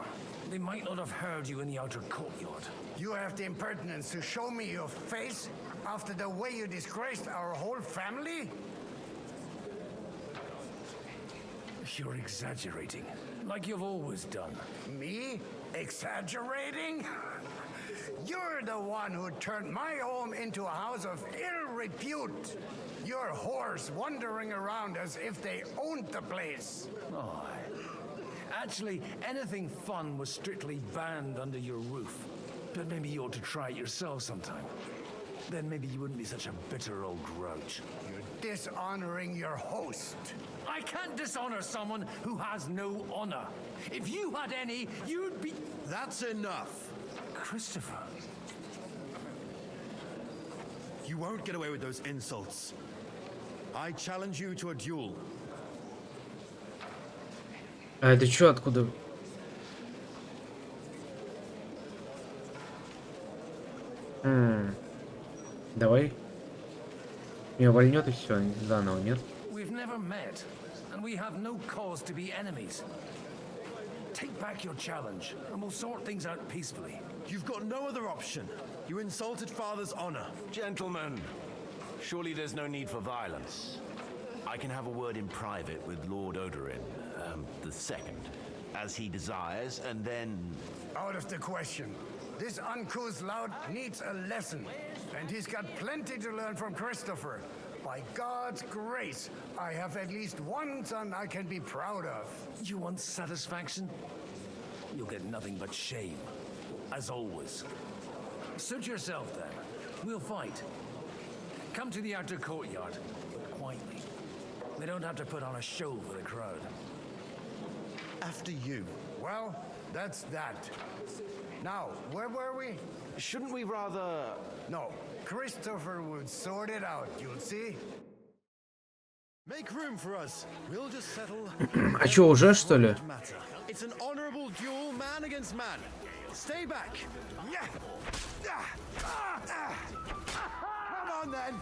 M: They might not have heard you in the outer courtyard.
C: You have the impertinence to show me your face after the way you disgraced our whole family?
M: You're exaggerating, like you've always done.
C: Me? Exaggerating? You're the one who turned my home into a house of ill repute. Your whores wandering around as if they owned the place.
M: Oh, actually, anything fun was strictly banned under your roof. But maybe you ought to try it yourself sometime. Then maybe you wouldn't be such a bitter old grouch.
C: You're dishonoring your host.
M: I can't dishonor someone who has no honor. If you had any, you'd be...
F: That's enough.
M: Christopher.
F: You won't get away with those insults. I challenge you to a duel.
A: А это чё, откуда? Давай. Меня вольнет и все, заново, нет?
M: We've never met, and we have no cause to be enemies. Take back your challenge, and we'll sort things out peacefully.
F: You've got no other option. You insulted Father's honor.
I: Gentlemen, surely there's no need for violence. I can have a word in private with Lord Odorin, the second, as he desires, and then...
C: Out of the question. This uncouth lout needs a lesson, and he's got plenty to learn from Christopher. By God's grace, I have at least one son I can be proud of.
M: You want satisfaction? You'll get nothing but shame, as always. Suit yourself, then. We'll fight. Come to the outer courtyard, but quietly. They don't have to put on a show for the crowd.
F: After you.
C: Well, that's that. Now, where were we?
I: Shouldn't we rather...
C: No, Christopher would sort it out, you'll see.
F: Make room for us. We'll just settle.
A: А чё, уже что ли?
F: It's an honorable duel, man against man. Stay back. Come on then.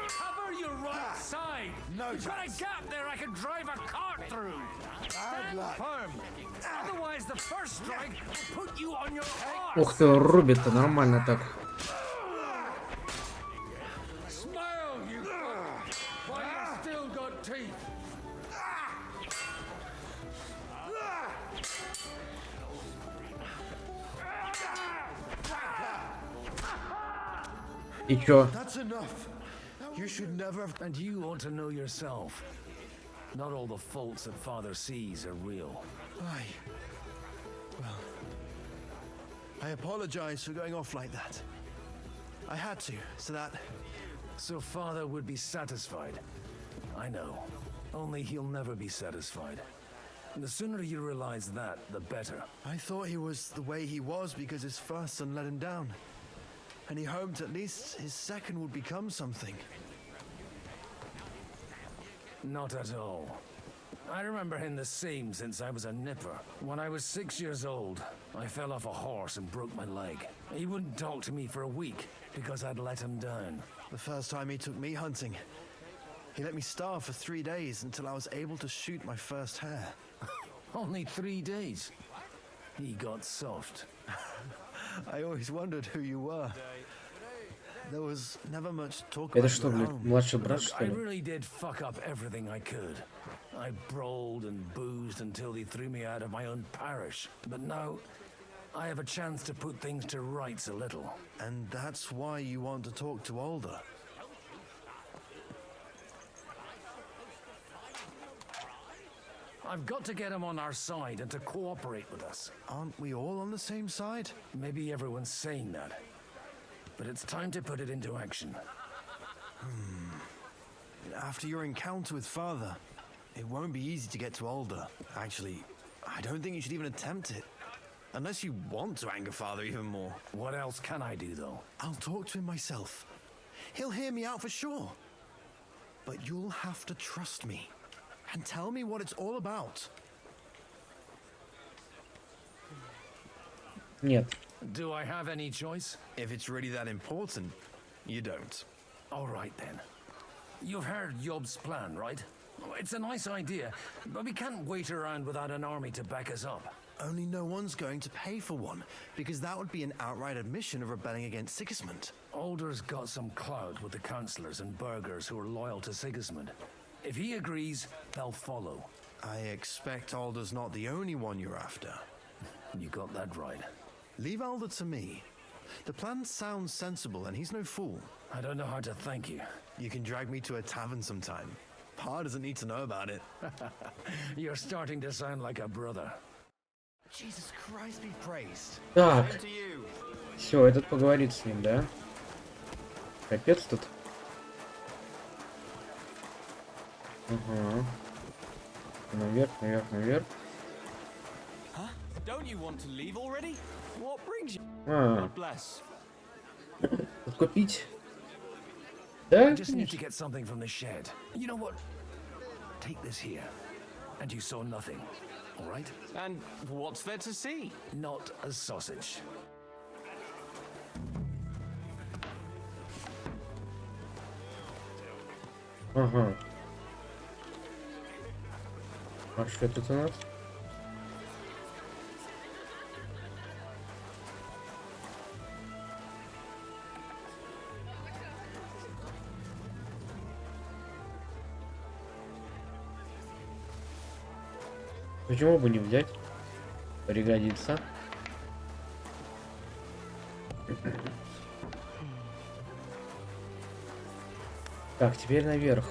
J: Cover your right side.
F: No,
J: You've got a gap there I can drive a cart through. Stand firm. Otherwise, the first strike will put you on your arse.
A: Ух ты, рубит-то нормально так.
J: Smile, you while you still got teeth.
A: И чё?
F: That's enough. You should never have...
M: And you ought to know yourself. Not all the faults that Father sees are real.
F: Well, I apologize for going off like that. I had to, so that...
M: So Father would be satisfied. I know.
N: Only he'll never be satisfied. The sooner you realize that, the better.
S: I thought he was the way he was because his first son let him down. And he hoped at least his second would become something.
N: Not at all. I remember him the same since I was a nipper. When I was 6 years old, I fell off a horse and broke my leg. He wouldn't talk to me for a week because I'd let him down.
S: The first time he took me hunting, he let me starve for 3 days until I was able to shoot my first hare.
N: Only 3 days? He got soft.
S: I always wondered who you were. There was never much talk
A: Это
S: about
A: что,
S: your
A: блядь,
S: home.
A: младший брат,
N: Look,
A: что
N: I
A: ли?
N: really did fuck up everything I could. I brawled and boozed until they threw me out of my own parish. But now, I have a chance to put things to rights a little.
S: And that's why you want to talk to Alder.
N: I've got to get him on our side and to cooperate with us.
S: Aren't we all on the same side?
N: Maybe everyone's saying that. But it's time to put it into action.
S: After your encounter with Father, it won't be easy to get to Alder. Actually, I don't think you should even attempt it. Unless you want to anger Father even more.
N: What else can I do, though?
S: I'll talk to him myself. He'll hear me out for sure. But you'll have to trust me and tell me what it's all about.
A: Нет.
N: Do I have any choice?
S: If it's really that important, you don't.
N: All right, then. You've heard Yob's plan, right? It's a nice idea, but we can't wait around without an army to back us up.
S: Only no one's going to pay for one, because that would be an outright admission of rebelling against Sigismund.
N: Alder's got some clout with the councillors and burghers who are loyal to Sigismund. If he agrees, they'll follow.
S: I expect Alder's not the only one you're after.
N: You got that right.
S: Leave Alder to me. The plan sounds sensible, and he's no fool.
N: I don't know how to thank you.
S: You can drag me to a tavern sometime. Pa doesn't need to know about it.
N: You're starting to sound like a brother.
S: Jesus Christ be praised.
A: Так. Все, этот поговорит с ним, да? Капец тут. Ага. Наверх, наверх, наверх.
Q: Huh? Don't you want to leave already? What brings you?
A: А.
Q: God bless.
A: Тут купить. Да?
N: I just need to get something from the shed. You know what? Take this here. And you saw nothing. All right?
Q: And what's there to see?
N: Not a sausage.
A: Ага. А что тут у нас? Почему бы не взять? Пригодится. Так, теперь наверх.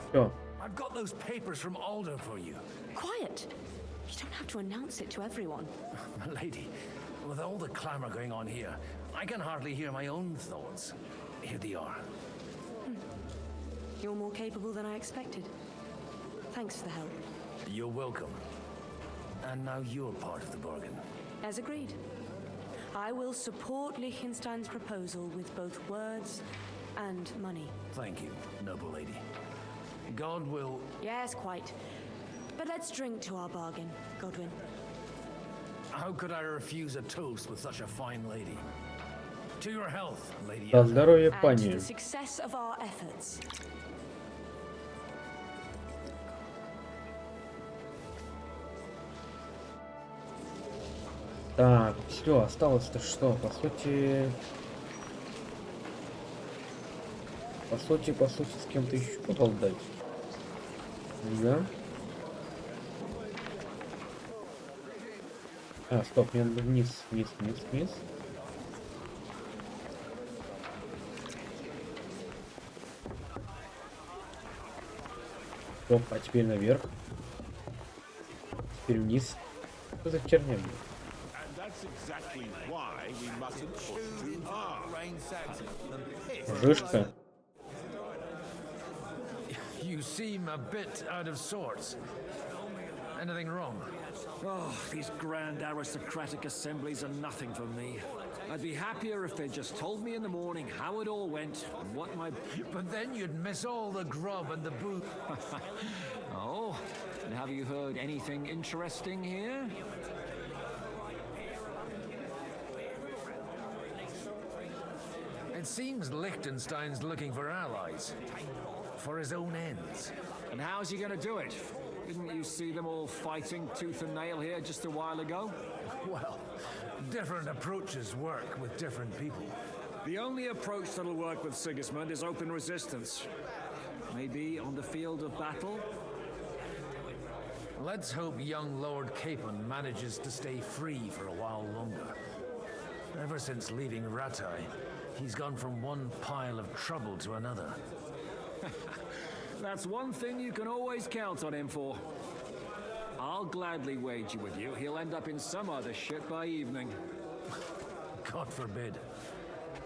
A: Все.
N: I've got those papers from Alder for you.
R: Quiet! You don't have to announce it to everyone.
N: My lady, with all the clamour going on here, I can hardly hear my own thoughts. Here they are.
R: You're more capable than I expected. Thanks for the help.
N: You're welcome. And now you're part of the bargain.
R: As agreed. I will support Liechtenstein's proposal with both words and money.
N: Thank you, noble lady. God will...
R: Yes, quite. But let's drink to our bargain, Godwin.
N: How could I refuse a toast with such a fine lady? To your health, lady.
A: За здоровье
R: And to
A: пани.
R: the success of our efforts.
A: Так, все, осталось-то что? По сути, с кем-то еще поболтать. Да? А, стоп, мне надо вниз, вниз, вниз, вниз. Стоп, а теперь наверх. Теперь вниз. Что за херня, блин?
P: And that's exactly why
M: why we mustn't push too hard.
A: Жишка.
N: You seem a bit out of sorts. Anything wrong?
Q: Oh, these grand aristocratic assemblies are nothing for me. I'd be happier if they just told me in the morning how it all went and what my...
N: But then you'd miss all the grub and the booze.
Q: Oh, and have you heard anything interesting here?
N: It seems Liechtenstein's looking for allies. For his own ends.
Q: And how's he gonna do it? Didn't you see them all fighting tooth and nail here just a while ago?
N: Well, different approaches work with different people.
Q: The only approach that'll work with Sigismund is open resistance. Maybe on the field of battle?
N: Let's hope young Lord Capon manages to stay free for a while longer. Ever since leaving Ratai, he's gone from one pile of trouble to another.
Q: That's one thing you can always count on him for. I'll gladly wager with you he'll end up in some other shit by evening.
N: God forbid.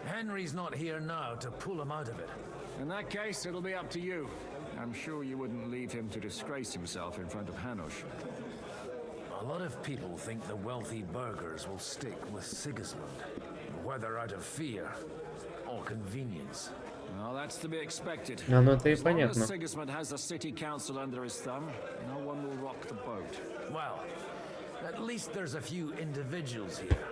N: Henry's not here now to pull him out of it.
Q: In that case, it'll be up to you. I'm sure you wouldn't leave him to disgrace himself in front of Hanush.
N: A lot of people think the wealthy burghers will stick with Sigismund, whether out of fear or convenience.
Q: Well, that's to be expected.
A: Ну, это и
Q: As long
A: понятно.
Q: as Sigismund has the city council under his thumb, no one will rock the boat.
N: Well, at least there's a few individuals here,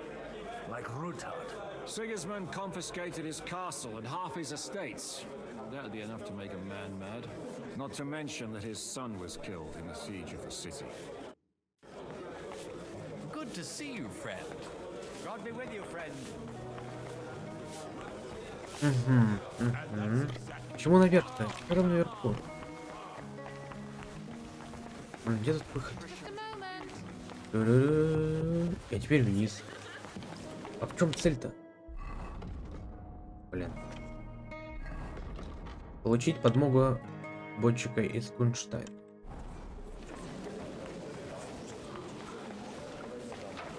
N: like Ruthard.
Q: Sigismund confiscated his castle and half his estates. That'd be enough to make a man mad. Not to mention that his son was killed in the siege of the city.
L: Good to see you, friend. God be with you, friend.
A: Почему наверх-то? Что там наверху? Где тут выход? И теперь вниз. А в чем цель-то? Блин. Получить подмогу бочика из Кунштайна.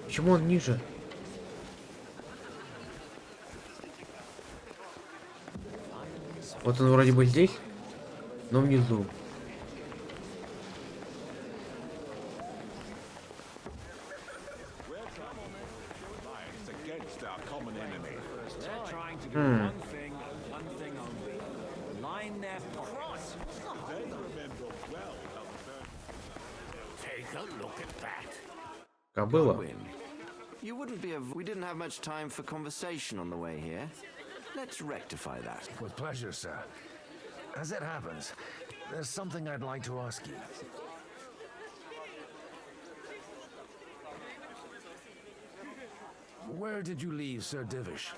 A: Почему он ниже? Вот он вроде бы здесь, но внизу. Кобыла.
T: You wouldn't be we didn't have much time for conversation on the way here. Let's rectify that.
N: With pleasure, sir. As it happens, there's something I'd like to ask you. Where did you leave Sir Divish?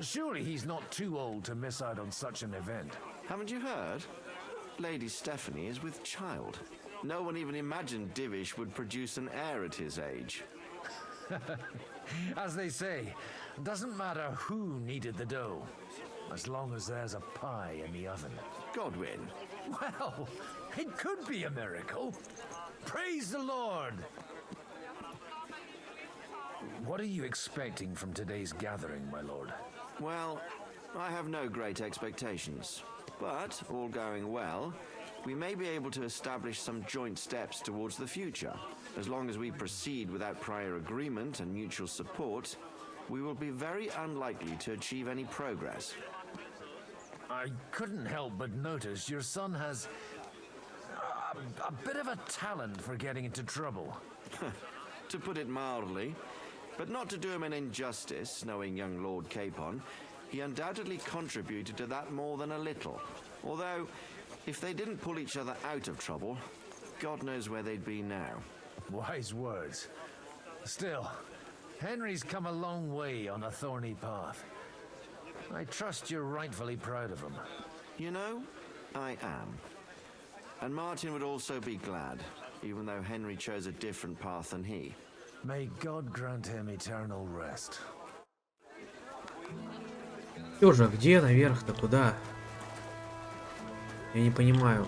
N: Surely he's not too old to miss out on such an event.
T: Haven't you heard? Lady Stephanie is with child. No one even imagined Divish would produce an heir at his age.
N: As they say, doesn't matter who kneaded the dough, as long as there's a pie in the oven.
T: Godwin.
N: Well, it could be a miracle. Praise the Lord! What are you expecting from today's gathering, my lord?
T: Well, I have no great expectations. But, all going well, we may be able to establish some joint steps towards the future. As long as we proceed without prior agreement and mutual support, we will be very unlikely to achieve any progress.
N: I couldn't help but notice your son has a bit of a talent for getting into trouble.
T: To put it mildly, but not to do him an injustice, knowing young Lord Capon, he undoubtedly contributed to that more than a little. Although, if they didn't pull each other out of trouble, God knows where they'd be now.
N: Wise words. Still, Henry's come a long way on a thorny path. I trust you're rightfully proud of him.
T: You know, I am. And Martin would also be glad, even though Henry chose a different path than he.
N: May God grant him eternal rest.
A: Тоже, где наверх-то, куда? Я не понимаю.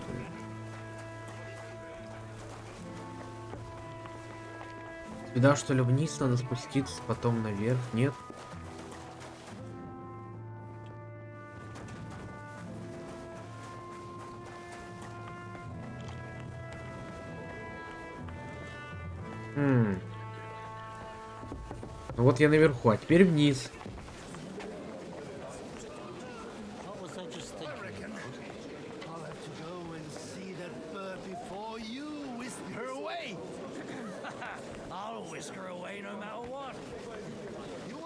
A: Сюда что ли вниз надо спуститься, потом наверх? Нет? Ну вот я наверху, а теперь вниз.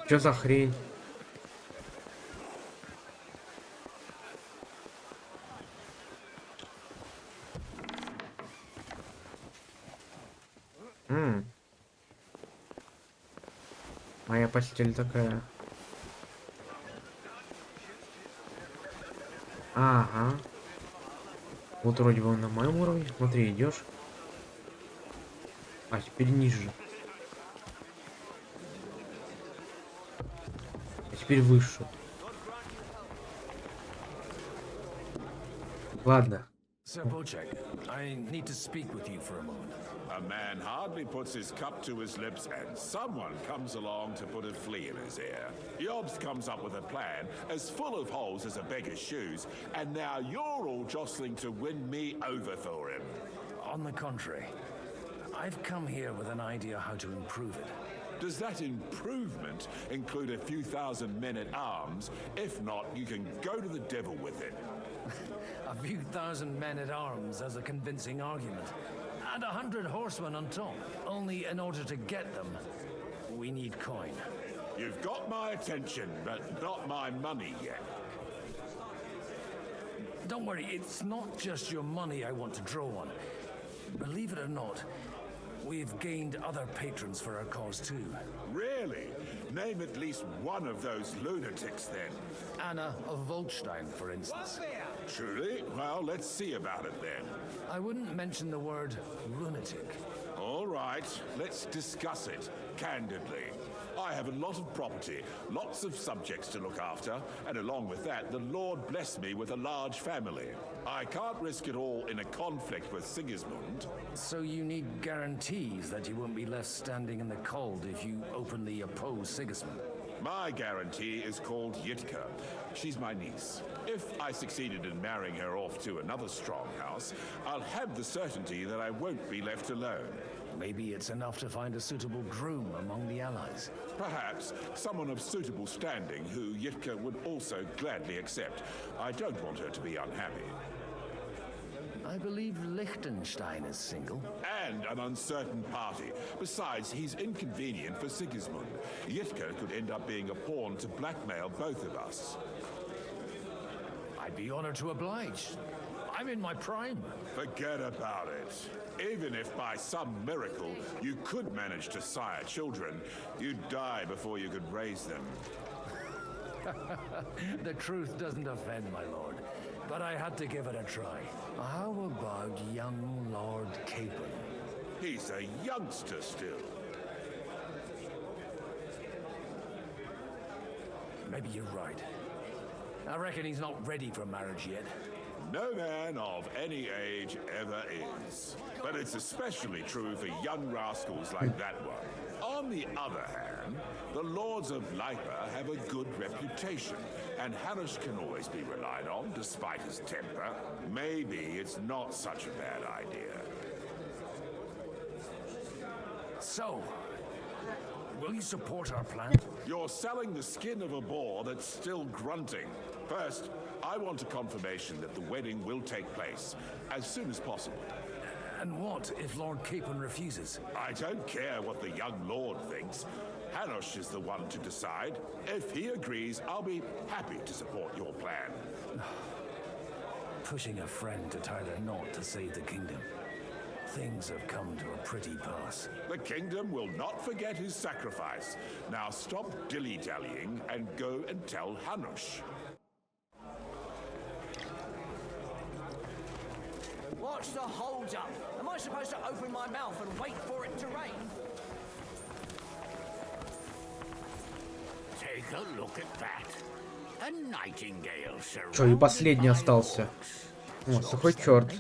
A: Чё за хрень? Моя постель такая. Ага. Вот вроде бы он на моем уровне. Смотри, идешь. А теперь ниже. А теперь выше. Ладно.
N: Sir Bochek, I need to speak with you for a moment.
U: A man hardly puts his cup to his lips and someone comes along to put a flea in his ear. Yobs comes up with a plan as full of holes as a beggar's shoes, and now you're all jostling to win me over for him.
N: On the contrary, I've come here with an idea how to improve it.
U: Does that improvement include a few thousand men at arms? If not, you can go to the devil with it.
N: A few thousand men at arms as a convincing argument. And 100 horsemen on top. Only in order to get them, we need coin.
U: You've got my attention, but not my money yet.
N: Don't worry, it's not just your money I want to draw on. Believe it or not, we've gained other patrons for our cause too.
U: Really? Name at least one of those lunatics then.
N: Anna of Volstein, for instance.
U: Truly? Well, let's see about it then.
N: I wouldn't mention the word lunatic.
U: All right, let's discuss it, candidly. I have a lot of property, lots of subjects to look after, and along with that, the Lord bless me with a large family. I can't risk it all in a conflict with Sigismund.
N: So you need guarantees that you won't be left standing in the cold if you openly oppose Sigismund?
U: My guarantee is called Yitka. She's my niece. If I succeeded in marrying her off to another strong house, I'll have the certainty that I won't be left alone.
N: Maybe it's enough to find a suitable groom among the allies.
U: Perhaps someone of suitable standing who Yitka would also gladly accept. I don't want her to be unhappy.
N: I believe Liechtenstein is single.
U: And an uncertain party. Besides, he's inconvenient for Sigismund. Yitka could end up being a pawn to blackmail both of us.
N: I'd be honored to oblige. I'm in my prime.
U: Forget about it. Even if by some miracle you could manage to sire children, you'd die before you could raise them.
N: The truth doesn't offend, my lord. But I had to give it a try. How about young Lord Capon?
U: He's a youngster still.
N: Maybe you're right. I reckon he's not ready for marriage yet.
U: No man of any age ever is. But it's especially true for young rascals like that one. On the other hand, the Lords of Lipa have a good reputation, and Hanush can always be relied on despite his temper. Maybe it's not such a bad idea.
N: So, will you support our plan?
U: You're selling the skin of a boar that's still grunting. First, I want a confirmation that the wedding will take place as soon as possible.
N: And what if Lord Capon refuses?
U: I don't care what the young lord thinks. Hanush is the one to decide. If he agrees, I'll be happy to support your plan.
N: Pushing a friend to tie their knot to save the kingdom. Things have come to a pretty pass.
U: The kingdom will not forget his sacrifice. Now stop dilly-dallying and go and tell Hanush.
L: What's the hold-up? Am I supposed to open my mouth and wait for it to rain?
V: Take a look at that. A nightingale, sir.
A: Что, и последний остался. О, сухой черт.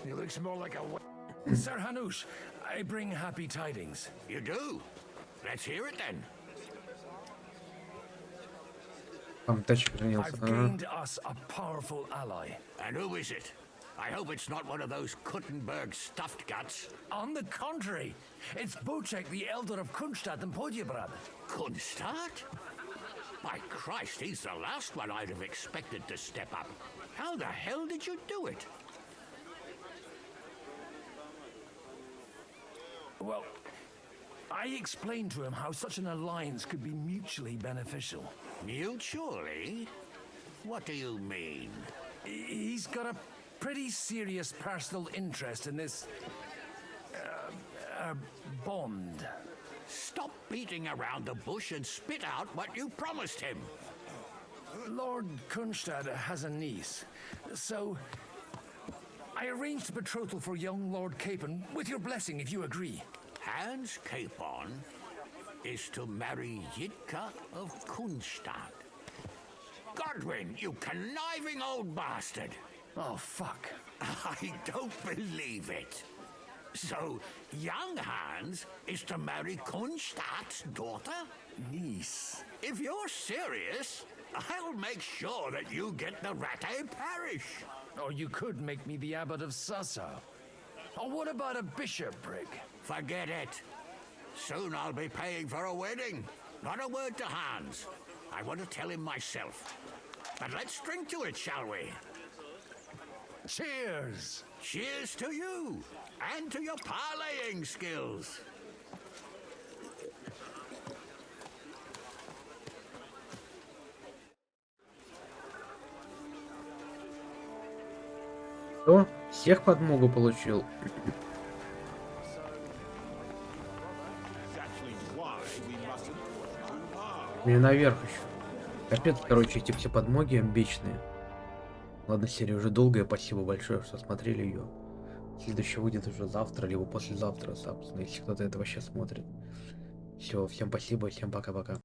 N: He looks more like a... Sir Hanush,
M: I bring happy tidings.
V: You do? Let's hear it then.
A: Там тачка женился.
M: I've gained us a powerful ally.
V: And who is it? I hope it's not one of those Kuttenberg stuffed guts.
M: On the contrary, it's Bocek, the elder of Kunstadt and Podjebrad.
V: Kunstadt? By Christ, he's the last one I'd have expected to step up. How the hell did you do it?
M: Well, I explained to him how such an alliance could be mutually beneficial.
V: Mutually? What do you mean?
M: He's got a pretty serious personal interest in this bond.
V: Stop beating around the bush and spit out what you promised him.
M: Lord Kunstad has a niece, so I arranged a betrothal for young Lord Capon, with your blessing if you agree.
V: Hans Capon is to marry Yitka of Kunstadt. Godwin, you conniving old bastard!
M: Oh, fuck.
V: I don't believe it. So, young Hans is to marry Kunstadt's daughter?
M: Niece.
V: If you're serious, I'll make sure that you get the Rattay parish.
M: Or you could make me the abbot of Sassa. Or what about a bishopric?
V: Forget it. Soon I'll be paying for a wedding. Not a word to Hans. I want to tell him myself. But let's drink to it, shall we?
M: Cheers!
V: Cheers to you, and to your parlaying skills.
A: Что? Всех подмогу получил. Мне наверх еще. Капец, короче, эти все подмоги амбичные. Ладно, серия уже долгая, спасибо большое, что смотрели ее. Следующий выйдет уже завтра, либо послезавтра, собственно, если кто-то это вообще смотрит. Все, всем спасибо, всем пока-пока.